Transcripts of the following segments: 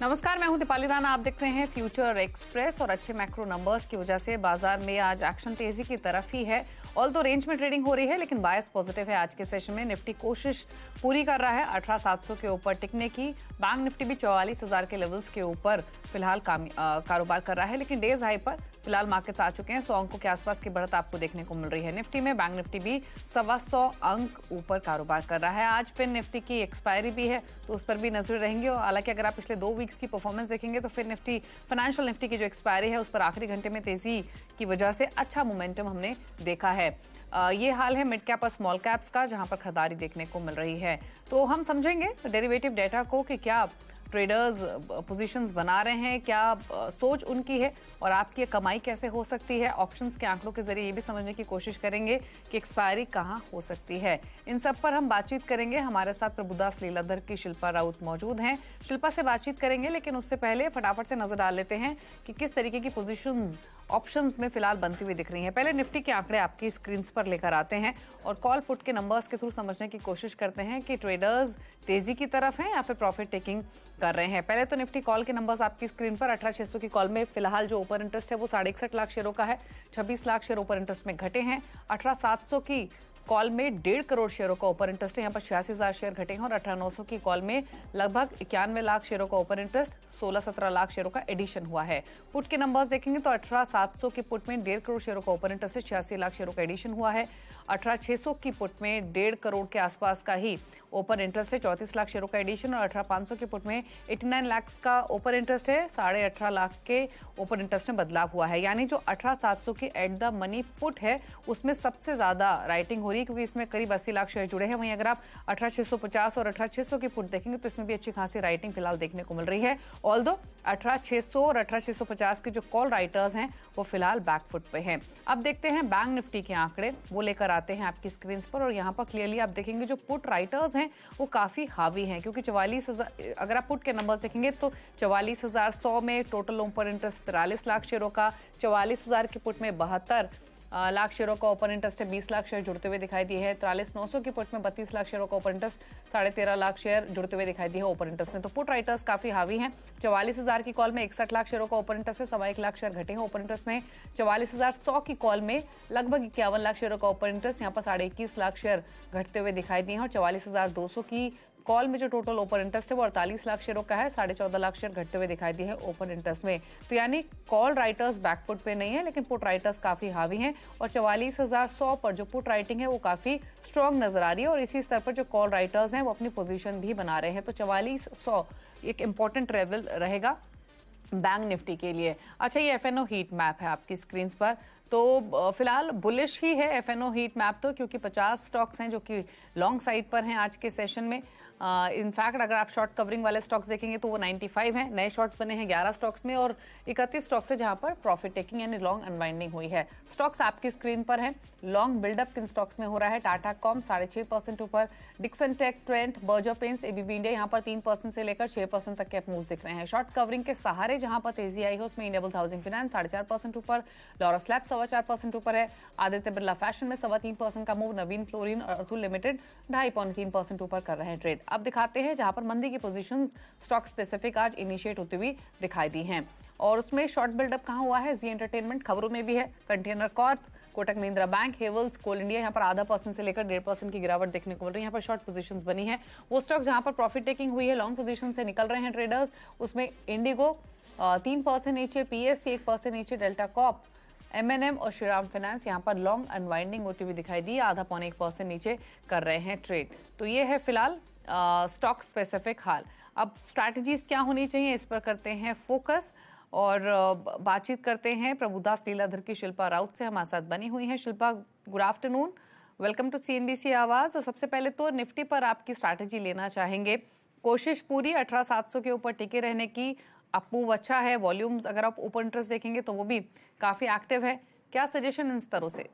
नमस्कार, मैं हूं दीपाली राणा। आप देख रहे हैं फ्यूचर एक्सप्रेस और अच्छे मैक्रो नंबर्स की वजह से बाजार में आज एक्शन तेजी की तरफ ही है। ऑल तो रेंज में ट्रेडिंग हो रही है, लेकिन बायस पॉजिटिव है। आज के सेशन में निफ्टी कोशिश पूरी कर रहा है 18,700 के ऊपर टिकने की। बैंक निफ्टी भी 44,000 के लेवल्स के ऊपर फिलहाल कारोबार कर रहा है, लेकिन डेज हाई पर फिलहाल मार्केट्स आ चुके हैं। 100 अंकों के आसपास की बढ़त आपको देखने को मिल रही है। निफ्टी में बैंक निफ्टी भी 125 अंक ऊपर कारोबार कर रहा है। आज फिर निफ्टी की एक्सपायरी भी है, तो उस पर भी नजर रहेंगे। और हालांकि अगर आप पिछले 2 वीक्स की परफॉर्मेंस देखेंगे तो फिर निफ्टी फाइनेंशियल निफ्टी की जो एक्सपायरी है उस पर आखिरी घंटे में तेजी की वजह से अच्छा मोमेंटम हमने देखा है। ये हाल है मिड कैप और स्मॉल कैप्स का, जहां पर खरीदारी देखने को मिल रही है। तो हम समझेंगे डेरिवेटिव डेटा को कि क्या ट्रेडर्स पोजीशंस बना रहे हैं, क्या सोच उनकी है और आपकी कमाई कैसे हो सकती है। ऑप्शंस के आंकड़ों के जरिए ये भी समझने की कोशिश करेंगे कि एक्सपायरी कहां हो सकती है। इन सब पर हम बातचीत करेंगे। हमारे साथ प्रभुदास लीलाधर की शिल्पा राउत मौजूद हैं। शिल्पा से बातचीत करेंगे, लेकिन उससे पहले फटाफट से नजर डाल लेते हैं कि किस तरीके की पोजीशंस ऑप्शंस में फिलहाल बनती हुई दिख रही हैं। पहले निफ्टी के आंकड़े आपकी स्क्रीन पर लेकर आते हैं और कॉल पुट के नंबर्स के थ्रू समझने की कोशिश करते हैं कि ट्रेडर्स तेजी की तरफ हैं या फिर प्रॉफिट टेकिंग कर रहे हैं। पहले तो निफ्टी कॉल के नंबर्स आपकी स्क्रीन पर। 18,600 की कॉल में फिलहाल जो ओपन इंटरेस्ट है वो 61.5 लाख शेयरों का है। 26 लाख शेयर ओपन इंटरेस्ट में घटे हैं। 18,700 की कॉल में 1.5 करोड़ शेयरों का ओपन इंटरेस्ट है, यहाँ पर 86,000 शेयर घटे हैं। और 18,900 की कॉल में लगभग 91 लाख शेयरों का ओपन इंटरेस्ट, 16-17 लाख शेयरों का एडिशन हुआ है। पुट के नंबर्स देखेंगे तो 18,700 की पुट में 1.5 करोड़ शेयरों का ओपन इंटरेस्ट है, 86 लाख शेयरों का एडिशन हुआ है। 18,600 की पुट में 1.5 करोड़ के आसपास का ही ओपन इंटरेस्ट है, 34 लाख शेयरों का एडिशन। और 18,500 की पुट में 89 लाख का ओपन इंटरेस्ट है, 18.5 लाख के ओपन इंटरेस्ट में बदलाव हुआ है। यानी जो 18,700 की एट द मनी पुट है उसमें सबसे ज्यादा राइटिंग हो रही है, क्योंकि इसमें करीब 80 लाख शेयर जुड़े हैं। वहीं अगर आप 18,650 और 18,600 की पुट देखेंगे तो इसमें भी अच्छी खासी राइटिंग फिलहाल देखने को मिल रही है। ऑल्दो 18,600 और 18,650 के जो कॉल राइटर्स हैं वो फिलहाल बैकफुट पे हैं। अब देखते हैं बैंक निफ्टी के आंकड़े, वो लेकर आते हैं आपकी स्क्रीन पर। और यहाँ पर क्लियरली आप देखेंगे जो पुट राइटर्स हैं वो काफी हावी हैं, क्योंकि 44,000 अगर आप पुट के नंबर्स देखेंगे तो 44,100 में टोटल ओपन इंटरेस्ट 43 लाख शेयरों का, 44,000 की पुट में 72 लाख शेयरों का ओपन इंटरेस्ट है, 20 लाख शेयर जुड़ते हुए दिखाई दिए हैं। 43,900 की पुट में 32 लाख शेयरों का ओपन इंटरेस्ट, 13.5 लाख शेयर जुड़ते हुए दिखाई दिए हैं ओपन इंटरेस्ट में। तो पुट राइटर्स काफी हावी हैं। 44,000 की कॉल में 61 लाख शेयरों का ओपन इंटरेस्ट है, 1.25 लाख शेयर घटे हैं ओपन इंटरेस्ट में। 44,100 की कॉल में लगभग 51 लाख शेयरों का ओपन इंटरेस्ट, यहाँ पर 21.5 लाख शेयर घटते हुए दिखाई दिए हैं। और 44,200 की कॉल में जो टोटल ओपन इंटरेस्ट है वो 48 लाख शेयरों का है, 14.5 लाख शेयर घटते हुए दिखाई दिए हैं ओपन इंटरेस्ट में। तो यानी कॉल राइटर्स बैकफुट पे नहीं है, लेकिन पुट राइटर्स काफी हावी हैं। और 44,100 पर जो पुट राइटिंग है वो काफी स्ट्रॉन्ग नजर आ रही है। और इसी स्तर पर जो कॉल राइटर्स हैं वो अपनी पोजीशन भी बना रहे हैं। तो 44,100 एक इंपॉर्टेंट लेवल रहेगा बैंक निफ्टी के लिए। अच्छा, ये एफएनओ हीट मैप है आपकी स्क्रीन पर। तो फिलहाल बुलिश ही है एफएनओ हीट मैप, तो क्योंकि 50 स्टॉक्स हैं जो कि लॉन्ग साइड पर हैं आज के सेशन में। इनफैक्ट अगर आप शॉर्ट कवरिंग वाले स्टॉक्स देखेंगे तो वो 95 हैं। नए शॉर्ट्स बने हैं 11 स्टॉक्स में और 31 स्टॉक्स है जहां पर प्रॉफिट टेकिंग यानी लॉन्ग अनवाइंडिंग हुई है। स्टॉक्स आपकी स्क्रीन पर हैं। लॉन्ग बिल्डअप किन स्टॉक्स में हो रहा है? टाटा कॉम 6.5% ऊपर, Dixon Tech, Trent, Berger Paints, ABB India यहाँ पर 3% से लेकर 6% तक के मूव्स दिख रहे हैं। शॉर्ट कवरिंग के सहारे जहां पर तेजी आई है उसमें इंडियाबुल्स हाउसिंग फाइनेंस 4.5% ऊपर, लॉरस लैब्स 4.25% ऊपर है, आदित्य बिरला फैशन में 3.25% का मूव, नवीन फ्लोरिन और अतुल लिमिटेड 2.5-3% ऊपर कर रहे हैं ट्रेड। अब दिखाते हैं जहां पर मंदी की पोजीशंस स्टॉक स्पेसिफिक आज इनिशिएट होती हुई दिखाई दी हैं। और उसमें शॉर्ट बिल्डअप कहां हुआ है? जी एंटरटेनमेंट खबरों में भी है, कंटेनर कॉर्प, कोटक महिंद्रा बैंक, हेवल्स, कोल इंडिया यहाँ पर 0.5% से लेकर 1.5% की गिरावट देखने को मिल रही है। यहाँ पर शॉर्ट पोजीशंस बनी है। वो स्टॉक जहां पर प्रॉफिट टेकिंग हुई है, लॉन्ग पोजीशन से निकल रहे हैं ट्रेडर्स, उसमें इंडिगो 3% नीचे, पीएससी 1% नीचे, डेल्टा कॉप, एमएनएम और श्रीराम फाइनेंस यहाँ पर लॉन्ग अनवाइंडिंग होती हुई दिखाई दी, 0.5-1% नीचे कर रहे हैं ट्रेड। तो ये है फिलहाल स्टॉक स्पेसिफिक हाल। अब स्ट्रैटेजीज क्या होनी चाहिए इस पर करते हैं फोकस और बातचीत करते हैं प्रभुदास लीलाधर की शिल्पा राउत से हमारे साथ बनी हुई हैं। Shilpa, good afternoon, welcome to CNBC Awaaz. और सबसे पहले तो निफ्टी पर आपकी स्ट्रैटेजी लेना चाहेंगे। कोशिश पूरी 18,700 के ऊपर टिके रहने की, अप मूव अच्छा है, वॉल्यूम्स अगर आप ओपन इंटरेस्ट देखेंगे तो वो भी काफी एक्टिव है। क्या सजेशन इन स्तरों से?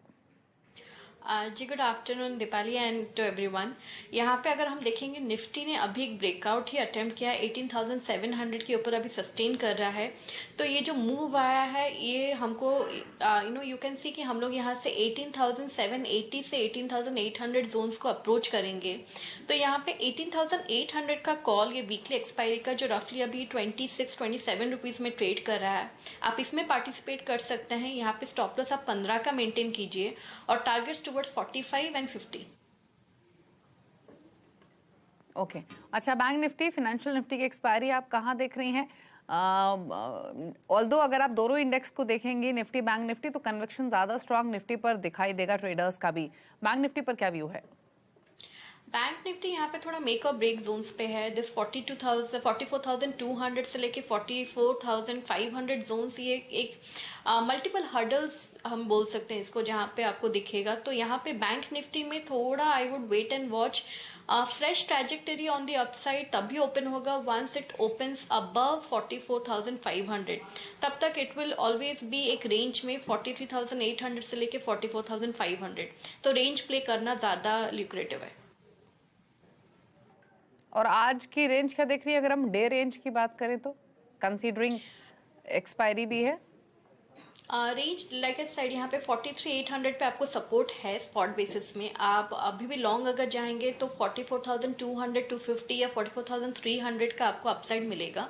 जी good afternoon Deepali and to everyone. यहाँ पे अगर हम देखेंगे निफ्टी ने अभी एक ब्रेकआउट ही अटेम्प्ट किया है, 18,700 के ऊपर अभी सस्टेन कर रहा है। तो ये जो मूव आया है ये हमको यू कैन सी कि हम लोग यहाँ से 18,780 से 18,800 जोन्स को अप्रोच करेंगे। तो यहाँ पे 18,800 का कॉल, ये वीकली एक्सपायरी का जो रफली अभी 26-27 रुपीज़ में ट्रेड कर रहा है, आप इसमें पार्टिसिपेट कर सकते हैं। यहाँ पे स्टॉप लॉस आप 15 का मेंटेन कीजिए और टारगेट्स टुवर्ड्स 45 एंड 50। ओके अच्छा, बैंक निफ्टी, फाइनेंशियल निफ्टी की एक्सपायरी आप कहाँ देख रही हैं? ऑल्दो अगर आप दोनों इंडेक्स को देखेंगे, निफ्टी बैंक निफ्टी, तो कन्विक्शन ज्यादा स्ट्रांग निफ्टी पर दिखाई देगा ट्रेडर्स का भी। बैंक निफ्टी पर क्या व्यू है? बैंक निफ्टी यहाँ पे थोड़ा मेक और ब्रेक जोन्स पे है। दिस 44,200 से लेके 44,500 जोन्स, ये एक मल्टीपल हर्डल्स हम बोल सकते हैं इसको, जहाँ पे आपको दिखेगा। तो यहाँ पे बैंक निफ्टी में थोड़ा I would wait and watch. Fresh trajectory on the upside तभी ओपन होगा वंस इट ओपन्स अबव 44,500। तब तक इट विल ऑलवेज बी एक रेंज में 43,800 से लेके 44,500। तो रेंज प्ले करना ज़्यादा ल्यूक्रेटिव है। और आज की रेंज क्या देख रही है अगर हम डे रेंज की बात करें तो, कंसीडरिंग एक्सपायरी भी है? रेंज लाइक ए साइड यहाँ पे 43,800 पे आपको सपोर्ट है स्पॉट बेसिस में। आप अभी भी लॉन्ग अगर जाएंगे तो 44,200 250 या 44,300 का आपको अपसाइड मिलेगा।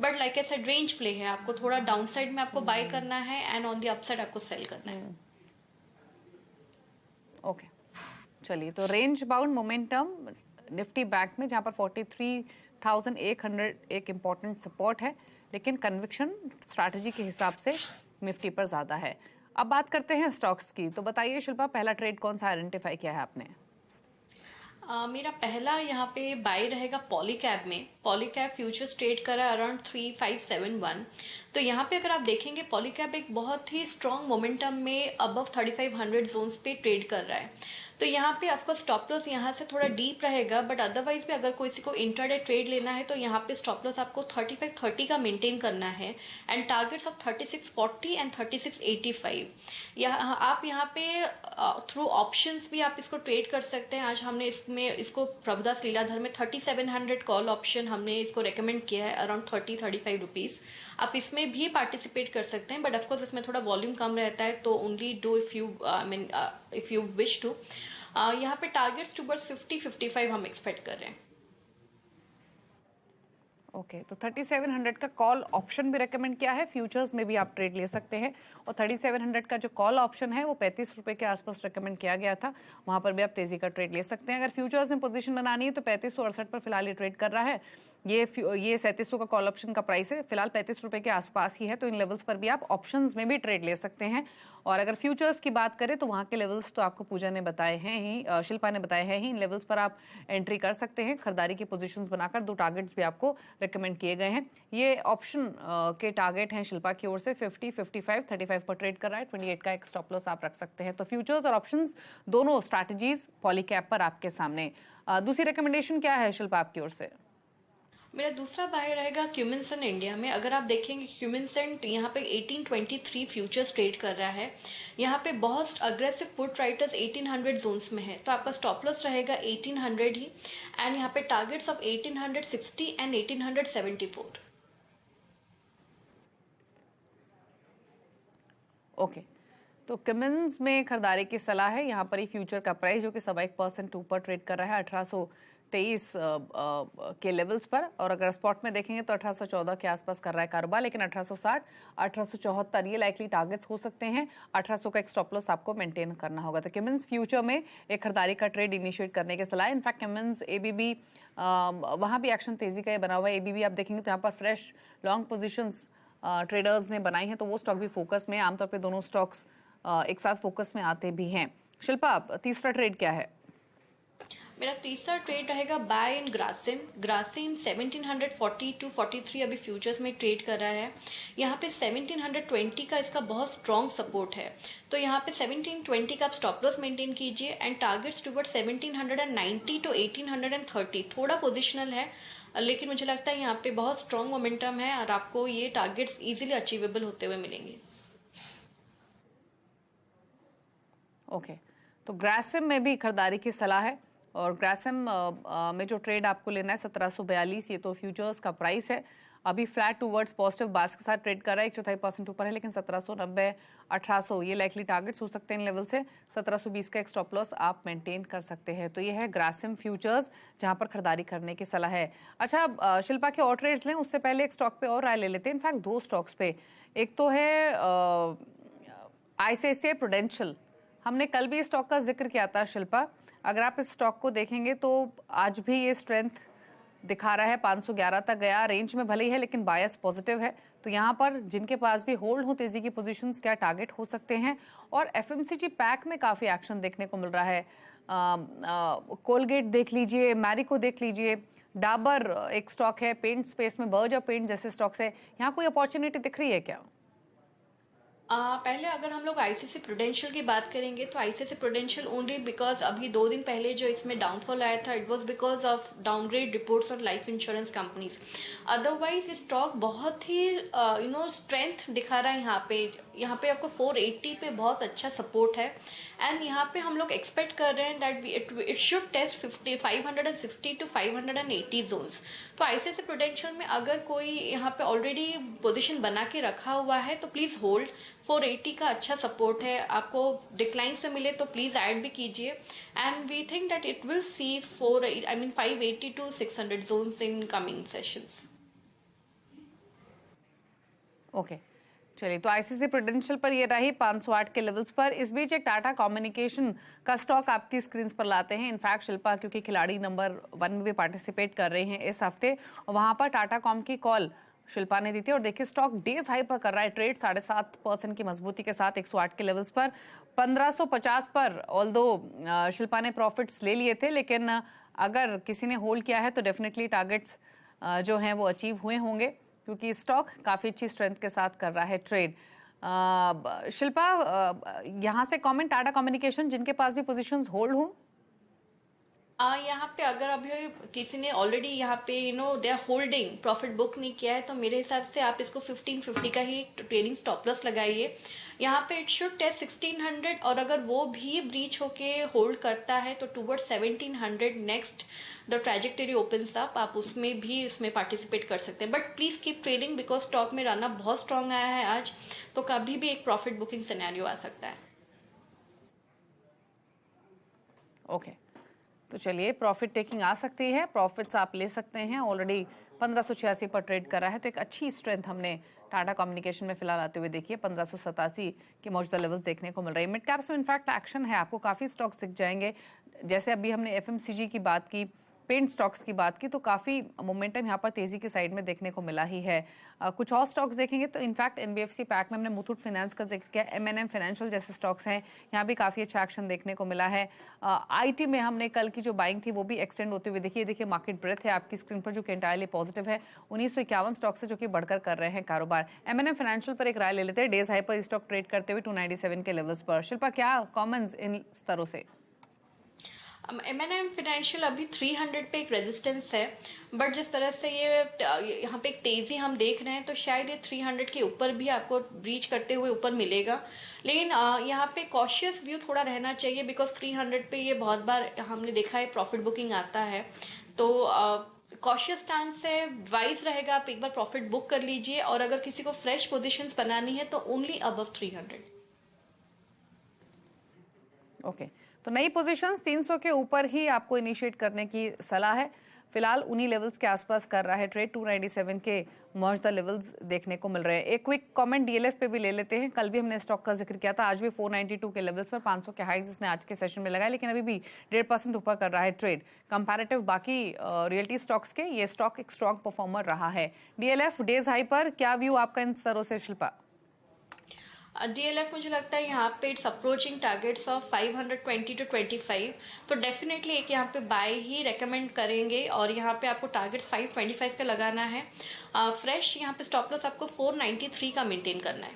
But like a side range play है, आपको थोड़ा डाउन साइड में आपको बाय करना है एंड ऑन द अपसाइड आपको सेल करना है। ओके चलिए, तो range bound momentum Nifty bank में, जहां पर 43,800 एक इम्पॉर्टेंट सपोर्ट है, लेकिन कन्विक्शन स्ट्रैटेजी के हिसाब से निफ्टी पर ज्यादा है। अब बात करते हैं स्टॉक्स की, तो बताइए शिल्पा, पहला ट्रेड कौन सा आइडेंटिफाई किया है आपने? मेरा पहला यहाँ पे बाय रहेगा पॉलीकैब में। पॉलीकैब फ्यूचर्स ट्रेड करा अराउंड 3571। तो यहाँ पे अगर आप देखेंगे पॉलीकैब एक बहुत ही स्ट्रॉन्ग मोमेंटम में अबव 3500 जोन्स पे ट्रेड कर रहा है। तो यहाँ पे ऑफकोर्स स्टॉप लॉस यहाँ से थोड़ा डीप रहेगा, बट अदरवाइज भी अगर किसी को इंट्राडे ट्रेड लेना है तो यहाँ पे स्टॉप लॉस आपको 3530 का मेंटेन करना है एंड टारगेट्स ऑफ 3640 एंड 3685। आप यहाँ पे थ्रू ऑप्शंस भी आप इसको ट्रेड कर सकते हैं। आज हमने इसको प्रभुदास लीलाधर में 3700 कॉल ऑप्शन हमने इसको रेकमेंड किया है अराउंड 30-35 रुपीज़। आप इसमें भी पार्टिसिपेट कर सकते हैं, बट ऑफकोर्स इसमें थोड़ा वॉल्यूम कम रहता है, तो only do if you wish to. यहाँ पे टारगेट्स टुवर्ड्स 50-55 हम एक्सपेक्ट कर रहे हैं। ओके तो 3700 का कॉल ऑप्शन भी रेकमेंड किया है, फ्यूचर्स में भी आप ट्रेड ले सकते हैं। और 3700 का जो कॉल ऑप्शन है वो 35 रुपए के आसपास रेकमेंड किया गया था, वहां पर भी आप तेजी का ट्रेड ले सकते हैं। अगर फ्यूचर्स में पोजीशन बनानी है तो 3568 पर फिलहाल ये ट्रेड कर रहा है। ये 3700 का कॉल ऑप्शन का प्राइस है, फिलहाल 35 रुपए के आसपास ही है, तो इन लेवल्स पर भी आप ऑप्शंस में भी ट्रेड ले सकते हैं। और अगर फ्यूचर्स की बात करें तो वहाँ के लेवल्स तो आपको पूजा ने बताए हैं ही, शिल्पा ने बताए हैं ही, इन लेवल्स पर आप एंट्री कर सकते हैं। खरीदारी की पोजीशंस बनाकर 2 टारगेट्स भी आपको रिकमेंड किए गए हैं। ये ऑप्शन के टारगेट हैं शिल्पा की ओर से 50, 55, 35 पर ट्रेड कर रहा है। 28 का एक स्टॉप लॉस आप रख सकते हैं। तो फ्यूचर्स और ऑप्शंस दोनों स्ट्रैटेजीज पॉलीकैब पर आपके सामने। दूसरी रिकमेंडेशन क्या है शिल्पा आपकी ओर से? मेरा दूसरा बाय रहेगा क्यूमिंसन इंडिया में। अगर आप देखेंगे क्यूमिंसन यहाँ पे 1823 फ्यूचर्स ट्रेड कर रहा है। यहाँ पे बहुत अग्रेसिव पुट राइटर्स 1800 जोन्स में है, तो आपका स्टॉप लॉस रहेगा 1800 ही एंड यहाँ पे टारगेट्स ऑफ 1860 एंड 1874। ओके तो कमिंस में खरीदारी की सलाह है। यहाँ पर ही फ्यूचर का प्राइस जो कि 1% ऊपर ट्रेड कर रहा है 1823 के लेवल्स पर, और अगर स्पॉट में देखेंगे तो 1814 के आसपास कर रहा है कारोबार, लेकिन 1860, 1874 ये लाइकली टारगेट्स हो सकते हैं। 1800 का एक स्टॉप लॉस आपको मेंटेन करना होगा। तो किमिंस फ्यूचर में एक खरीदारी का ट्रेड इनिशिएट करने की सलाह है। इनफैक्ट किमिंस एबीबी, वहाँ भी एक्शन तेजी का ये बना हुआ है। एबीबी आप देखेंगे तो यहाँ पर फ्रेश लॉन्ग पोजिशंस ट्रेडर्स ने बनाई हैं, तो वो स्टॉक भी फोकस में। आमतौर पे दोनों स्टॉक्स एक साथ फोकस में आते भी हैं। शिल्पा, तीसरा ट्रेड क्या है? मेरा तीसरा ट्रेड रहेगा buy in Grasim. Grasim 1740 to 43 अभी फ्यूचर्स में ट्रेड कर रहा है। यहाँ पे 1720 का इसका बहुत स्ट्रॉन्ग सपोर्ट है, तो यहाँ पे 1720 का आप स्टॉप लॉस मेंटेन कीजिए एंड टारगेट्स टुवर्ड 1790 टू 1830। थोड़ा पोजिशनल है, लेकिन मुझे लगता है यहाँ पे बहुत स्ट्रॉन्ग मोमेंटम है और आपको ये टारगेट्स इजीली अचीवेबल होते हुए मिलेंगे। ओके तो ग्रासिम में भी खरीदारी की सलाह है और ग्रासिम में जो ट्रेड आपको लेना है 1742, ये तो फ्यूचर्स का प्राइस है। अभी फ्लैट टूवर्ड्स पॉजिटिव बास के साथ ट्रेड कर रहा है, 1/4% ऊपर है, लेकिन 1790 1800 ये लाइकली टारगेट्स हो सकते हैं इन लेवल से। 1720 का एक स्टॉप लॉस आप मेंटेन कर सकते हैं। तो ये है ग्रासिम फ्यूचर्स जहां पर खरीदारी करने की सलाह है। अच्छा शिल्पा के और ट्रेड्स लें उससे पहले एक स्टॉक पे और राय ले लेते हैं, इनफैक्ट दो स्टॉक्स पे। एक तो है आईसीआईसीआई प्रूडेंशियल, हमने कल भी इस स्टॉक का जिक्र किया था शिल्पा। अगर आप इस स्टॉक को देखेंगे तो आज भी ये स्ट्रेंथ दिखा रहा है, 511 तक गया, रेंज में भले ही है लेकिन बायस पॉजिटिव है। तो यहाँ पर जिनके पास भी होल्ड हो तेजी की पोजीशंस क्या टारगेट हो सकते हैं। और एफएमसीजी पैक में काफी एक्शन देखने को मिल रहा है। कोलगेट देख लीजिए, मैरिको देख लीजिए, डाबर एक स्टॉक है, पेंट स्पेस में बर्जर पेंट जैसे स्टॉक्स है, यहाँ कोई अपॉर्चुनिटी दिख रही है क्या? पहले अगर हम लोग आईसीसी प्रूडेंशियल की बात करेंगे तो आईसीसी प्रूडेंशियल ओनली बिकॉज अभी 2 दिन पहले जो इसमें डाउनफॉल आया था it was because of downgrade reports of life insurance companies. Otherwise stock बहुत ही स्ट्रेंथ दिखा रहा है। यहाँ पे आपको 480 पे बहुत अच्छा सपोर्ट है एंड यहाँ पे हम लोग एक्सपेक्ट कर रहे हैं that it should test 560 to 580 zones. तो आईसीआईसीआई प्रूडेंशियल में अगर कोई यहाँ पे ऑलरेडी पोजीशन बना के रखा हुआ है तो प्लीज़ होल्ड। 480 का अच्छा सपोर्ट है, आपको डिक्लाइंस में मिले तो प्लीज़ ऐड भी कीजिए and we think that it will see 580 to 600 zones in coming sessions. Okay चलिए, तो आईसीआईसीआई प्रूडेंशियल पर ये रही 508 के लेवल्स पर। इस बीच एक टाटा कम्युनिकेशन का स्टॉक आपकी स्क्रीन पर लाते हैं। इनफैक्ट शिल्पा क्योंकि खिलाड़ी नंबर 1 में भी पार्टिसिपेट कर रहे हैं इस हफ्ते, वहां पर टाटा कॉम की कॉल शिल्पा ने दी थी और देखिए स्टॉक डेज हाई पर कर रहा है ट्रेड 7.5% की मजबूती के साथ 108 के लेवल्स पर। 1550 पर ऑल्दो शिल्पा ने प्रॉफिट्स ले लिए थे, लेकिन अगर किसी ने होल्ड किया है तो डेफिनेटली टारगेट्स जो हैं वो अचीव हुए होंगे क्योंकि स्टॉक काफी अच्छी स्ट्रेंथ के साथ कर रहा है ट्रेड। शिल्पा यहाँ से कमेंट टाटा कम्युनिकेशन जिनके पास भी पोजीशंस होल्ड हो। यहाँ पे अगर अभी किसी ने ऑलरेडी यहाँ पे they are holding profit book नहीं किया है तो मेरे हिसाब से आप इसको 1550 का ही ट्रेडिंग स्टॉप लॉस लगाइए। यहाँ पे इट शुड टेस्ट 1600 और अगर वो भी ब्रीच होके होल्ड करता है तो toward 1700 next the trajectory opens up, आप उसमें भी इसमें पार्टिसिपेट कर सकते हैं। But please keep trading because stock में रनअप बहुत स्ट्रॉन्ग आया है आज, तो कभी भी एक प्रॉफिट बुकिंग सिनेरियो आ सकता है। ओके तो चलिए, प्रॉफिट टेकिंग आ सकती है, प्रॉफिट्स आप ले सकते हैं। ऑलरेडी 1586 पर ट्रेड करा है तो एक अच्छी स्ट्रेंथ हमने टाटा कम्युनिकेशन में फिलहाल आते हुए देखिए। 1587 के मौजूदा लेवल्स देखने को मिल रहे हैं। मिड कैप्स में इनफैक्ट एक्शन है, आपको काफ़ी स्टॉक्स दिख जाएंगे। जैसे अभी हमने एफएमसीजी की बात की, पेंट स्टॉक्स की बात की, तो काफ़ी मोमेंटम यहाँ पर तेजी की साइड में देखने को मिला ही है। कुछ और स्टॉक्स देखेंगे तो इनफैक्ट एनबीएफसी पैक में हमने मुथूट फाइनेंस का जिक्र किया, एमएनएम फाइनेंशियल जैसे स्टॉक्स हैं, यहाँ भी काफ़ी अच्छा एक्शन देखने को मिला है। आईटी में हमने कल की जो बाइंग थी वो भी एक्सटेंड होते हुए देखिए मार्केट ब्रेथ है आपकी स्क्रीन पर जो कि एंटायरली पॉजिटिव है। 1951 स्टॉक्स है जो कि बढ़कर कर रहे हैं कारोबार। एमएनएम फाइनेंशियल पर एक राय ले लेते हैं, डेज हाई पर स्टॉक ट्रेड करते हुए 297 के लेवल्स पर। शिल्पा क्या कॉमन्स इन स्तरों से? एमएनएम फाइनेंशियल अभी 300 पे एक रेजिस्टेंस है, बट जिस तरह से ये यहाँ पे एक तेज़ी हम देख रहे हैं तो शायद ये 300 के ऊपर भी आपको ब्रीच करते हुए ऊपर मिलेगा। लेकिन यहाँ पे कॉशियस व्यू थोड़ा रहना चाहिए बिकॉज 300 पे ये बहुत बार हमने देखा है प्रॉफिट बुकिंग आता है, तो कॉशियस स्टांस से वाइज रहेगा। आप एक बार प्रॉफिट बुक कर लीजिए और अगर किसी को फ्रेश पोजीशंस बनानी है तो ओनली अबव 300। ओके तो नई पोजीशंस 300 के ऊपर ही आपको इनिशिएट करने की सलाह है। फिलहाल उन्हीं लेवल्स के आसपास कर रहा है ट्रेड, 297 के मौजूदा लेवल्स देखने को मिल रहे हैं। एक क्विक कमेंट डीएलएफ पे भी ले लेते हैं। कल भी हमने स्टॉक का जिक्र किया था, आज भी 492 के लेवल्स पर 500 के हाइज इसने आज के सेशन में लगाए, लेकिन अभी भी 1.5% ऊपर कर रहा है ट्रेड कंपैरेटिव बाकी रियल्टी स्टॉक्स के। ये स्टॉक एक स्ट्रॉन्ग परफॉर्मर रहा है। डीएलएफ डेज हाई पर क्या व्यू आपका इन स्तरों से शिल्पा? डीएलएफ मुझे लगता है यहाँ पे it's approaching targets of 520 to 25, तो डेफिनेटली एक यहाँ पे बाय ही रेकमेंड करेंगे और यहाँ पे आपको टारगेट्स 525 का लगाना है। फ्रेश यहाँ पे स्टॉप लॉस आपको 493 का मेंटेन करना है।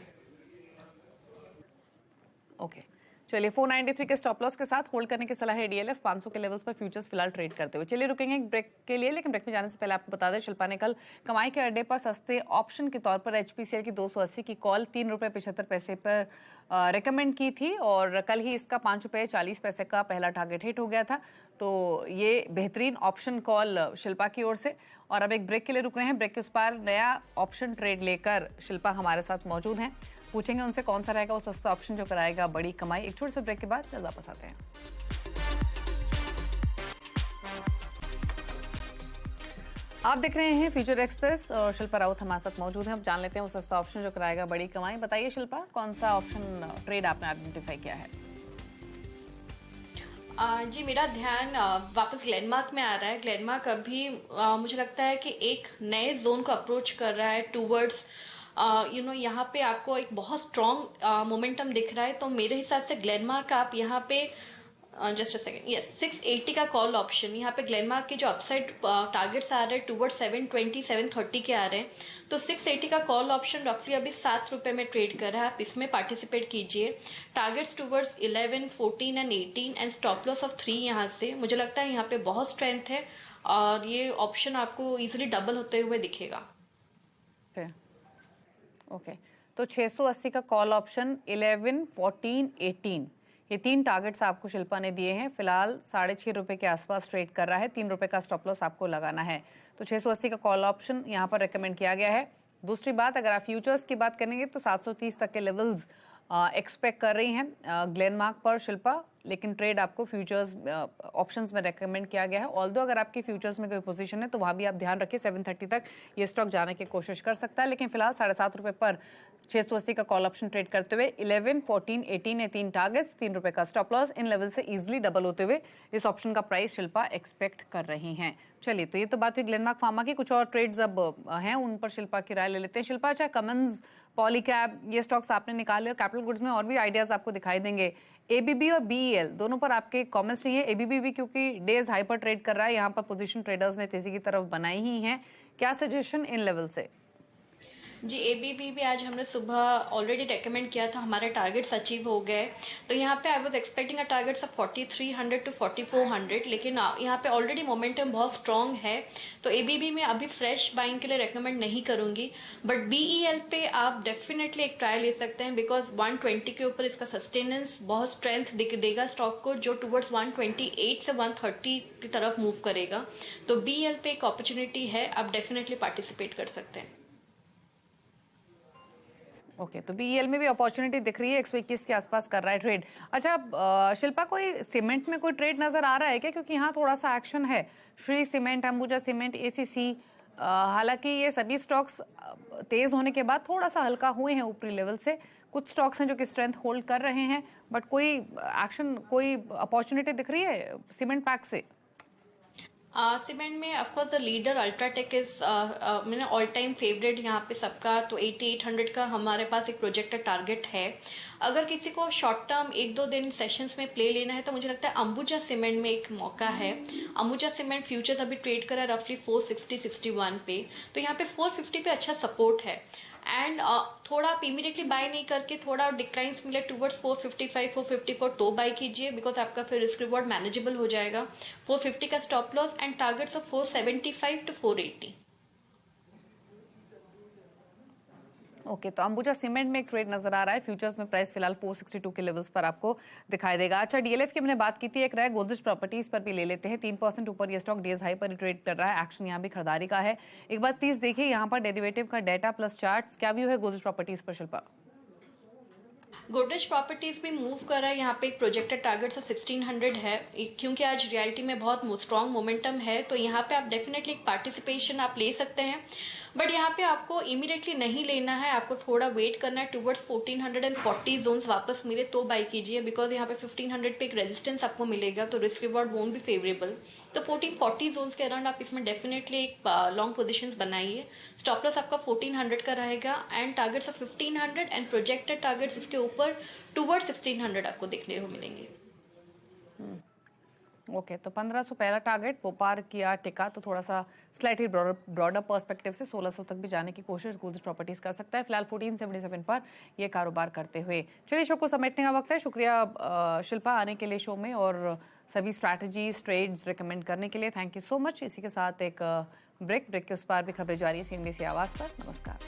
ओके चलिए 493 के स्टॉप लॉस के साथ होल्ड करने की सलाह है डीएलएफ 500 के लेवल्स पर फ्यूचर्स फिलहाल ट्रेड करते हुए। चलिए रुकेंगे एक ब्रेक के लिए, लेकिन ब्रेक में जाने से पहले आपको बता दें शिल्पा ने कल कमाई के अड्डे पर सस्ते ऑप्शन के तौर पर एचपीसीएल की 280 की कॉल 3 रुपये 75 पैसे पर रिकमेंड की थी और कल ही इसका 5 रुपये 40 पैसे का पहला टारगेट हिट हो गया था। तो ये बेहतरीन ऑप्शन कॉल शिल्पा की ओर से। और अब एक ब्रेक के लिए रुक रहे हैं। ब्रेक के उस पार नया ऑप्शन ट्रेड लेकर शिल्पा हमारे साथ मौजूद हैं। पूछेंगे उनसे कौन सा रहेगा वो सस्ता ऑप्शन जो कराएगा बड़ी कमाई। एक छोटे से ब्रेक के बाद जल्द वापस आते हैं। आप देख रहे हैं फ्यूचर एक्सप्रेस और शिल्पा राउत हमारे साथ मौजूद हैं। अब जान लेते हैं वो सस्ता ऑप्शन जो कराएगा बड़ी कमाई। बताइए शिल्पा, कौन सा ऑप्शन ट्रेड आपने आइडेंटिफाई किया है? जी मेरा ध्यान वापस ग्लेनमार्क में आ रहा है। ग्लेनमार्क अभी मुझे लगता है कि एक नए जोन को अप्रोच कर रहा है टूवर्ड्स यहाँ पे आपको एक बहुत स्ट्रॉन्ग मोमेंटम दिख रहा है। तो मेरे हिसाब से ग्लेनमार्क आप यहाँ पे जस्ट अ सेकंड, यस 680 का कॉल ऑप्शन, यहाँ पे ग्लेनमार्क के जो अपसाइड टारगेट्स आ रहे हैं टूवर्ड 720 730 के आ रहे हैं। तो 680 का कॉल ऑप्शन रफली अभी 7 रुपये में ट्रेड कर रहा है। आप इसमें पार्टिसिपेट कीजिए। Targets towards 11 14 and 18 and stop loss of 3 यहाँ से मुझे लगता है यहाँ पे बहुत स्ट्रेंथ है और ये ऑप्शन आपको इजिली डबल होते हुए दिखेगा। ओके तो 680 का कॉल ऑप्शन 11 14 18 ये 3 टारगेट्स आपको शिल्पा ने दिए हैं। फिलहाल 6.5 रुपये के आसपास ट्रेड कर रहा है। 3 रुपये का स्टॉप लॉस आपको लगाना है। तो 680 का कॉल ऑप्शन यहाँ पर रेकमेंड किया गया है। दूसरी बात, अगर आप फ्यूचर्स की बात करेंगे तो 730 तक के लेवल्स एक्सपेक्ट कर रही हैं ग्लेनमार्क पर शिल्पा, लेकिन ट्रेड आपको फ्यूचर्स ऑप्शंस में रेकमेंड किया गया है। ऑल्दो अगर आपकी फ्यूचर्स में कोई पोजीशन है तो वहाँ भी आप ध्यान रखिए 730 तक ये स्टॉक जाने की कोशिश कर सकता है। लेकिन फिलहाल 7.5 रुपये पर 680 का कॉल ऑप्शन ट्रेड करते हुए 11 14 18 ये 3 टारगेट्स, 3 रुपये का स्टॉप लॉस, इन लेवल से इजिली डबल होते हुए इस ऑप्शन का प्राइस शिल्पा एक्सपेक्ट कर रही हैं। चलिए तो ये तो बात हुई ग्लेनमार्क फार्मा की। कुछ और ट्रेड्स अब हैं उन पर शिल्पा की राय ले लेते हैं। शिल्पा, चाहे कमन्स, पॉलीकैब, ये स्टॉक्स आपने निकाले और कैपिटल गुड्स में और भी आइडियाज आपको दिखाई देंगे। एबीबी और बीईएल दोनों पर आपके कमेंट्स चाहिए। एबीबी भी क्योंकि डेज हाई पर ट्रेड कर रहा है, यहाँ पर पोजीशन ट्रेडर्स ने तेजी की तरफ बनाई ही है। क्या सजेशन इन लेवल से? जी एबीबी भी आज हमने सुबह ऑलरेडी रेकमेंड किया था, हमारे टारगेट्स अचीव हो गए। तो यहाँ पे I was expecting a targets of 4300 to 4400, लेकिन यहाँ पे ऑलरेडी मोमेंटम बहुत स्ट्रॉन्ग है। तो एबीबी में अभी फ्रेश बाइंग के लिए रेकमेंड नहीं करूँगी, बट बीईएल पे आप डेफिनेटली एक ट्राई ले सकते हैं बिकॉज 120 के ऊपर इसका सस्टेनेंस बहुत स्ट्रेंथ देगा स्टॉक को, जो टूवर्ड्स 128 से 130 की तरफ मूव करेगा। तो बीईएल पे एक अपॉर्चुनिटी है, आप डेफिनेटली पार्टिसिपेट कर सकते हैं। ओके तो बीईएल में भी अपॉर्चुनिटी दिख रही है। 121 के आसपास कर रहा है ट्रेड। अच्छा शिल्पा, कोई सीमेंट में कोई ट्रेड नजर आ रहा है क्या? क्योंकि यहाँ थोड़ा सा एक्शन है। Shri cement, Ambuja cement, ACC, हालांकि ये सभी स्टॉक्स तेज होने के बाद थोड़ा सा हल्का हुए हैं ऊपरी लेवल से। कुछ स्टॉक्स हैं जो कि स्ट्रेंथ होल्ड कर रहे हैं, बट कोई एक्शन, कोई अपॉर्चुनिटी दिख रही है सीमेंट पैक से? सीमेंट में of course the leader UltraTech is मैंने ऑल टाइम फेवरेट यहाँ पे सबका। तो 8800 का हमारे पास एक प्रोजेक्टेड टारगेट है। अगर किसी को शॉर्ट टर्म 1-2 दिन सेशंस में प्ले लेना है तो मुझे लगता है अंबुजा सीमेंट में एक मौका है। अंबुजा सीमेंट फ्यूचर्स अभी ट्रेड करा रफली 460-61 पे, तो यहाँ पे 450 पे अच्छा सपोर्ट है। एंड थोड़ा आप इमीडिएटली बाय नहीं करके थोड़ा डिक्लाइंस मिले टूवर्ड्स 455 454 तो बाय कीजिए, बिकॉज आपका फिर रिस्क रिवॉर्ड मैनेजेबल हो जाएगा। 450 का stop loss and targets of 475 to 480। Okay तो अंबुजा सीमेंट में एक ट्रेड नजर आ रहा है। फ्यूचर्स में प्राइस फिलहाल 462 के लेवल्स पर आपको दिखाई देगा। अच्छा डीएलएफ की हमने बात की थी, एक रहा गोदरेज प्रॉपर्टीज पर भी ले लेते हैं। 3% ऊपर ये स्टॉक डेज हाई पर ट्रेड कर रहा है। एक्शन यहाँ भी खरीदारी का है। एक बार 30 देखिए यहाँ पर डेरिवेटिव का डाटा प्लस चार्ट्स। क्या व्यू है गोदरेज प्रॉपर्टीज पर शिल्पा? गोदरेज प्रॉपर्टीज भी मूव कर रहा है। यहाँ पे एक प्रोजेक्टेड टारगेट्स ऑफ 1600 है, क्योंकि आज रियलिटी में बहुत स्ट्रॉन्ग मोमेंटम है। तो यहाँ पे आप डेफिनेटली एक पार्टिसिपेशन आप ले सकते हैं, बट यहाँ पे आपको इमीडिएटली नहीं लेना है, आपको थोड़ा वेट करना है। टूवर्ड्स 1440 जोन्स वापस मिले तो बाई कीजिए, बिकॉज यहाँ पे 1500 पे एक रेजिस्टेंस आपको मिलेगा, तो risk reward won't be favourable. तो 1440 जोन्स के अराउंड आप इसमें डेफिनेटली एक लॉन्ग पोजिशन बनाइए। स्टॉप लॉस आपका 1400 का रहेगा and targets of 1500 and projected targets इसके ऊपर टूवर्ड 1600 आपको देखने को मिलेंगे। ओके, तो 1500 पहला टारगेट वो पार किया, टिका, तो थोड़ा सा स्लाइटली ब्रॉडर पर्सपेक्टिव से 1600 तक भी जाने की कोशिश गोदरेज प्रॉपर्टीज कर सकता है। फिलहाल 1477 पर ये कारोबार करते हुए। चलिए, शो को समेटने का वक्त है। शुक्रिया शिल्पा आने के लिए शो में और सभी स्ट्रैटेजीज ट्रेड्स रिकमेंड करने के लिए। Thank you so much. इसी के साथ एक ब्रेक के उस पार भी खबरें जारी है CNBC आवाज़ पर। नमस्कार।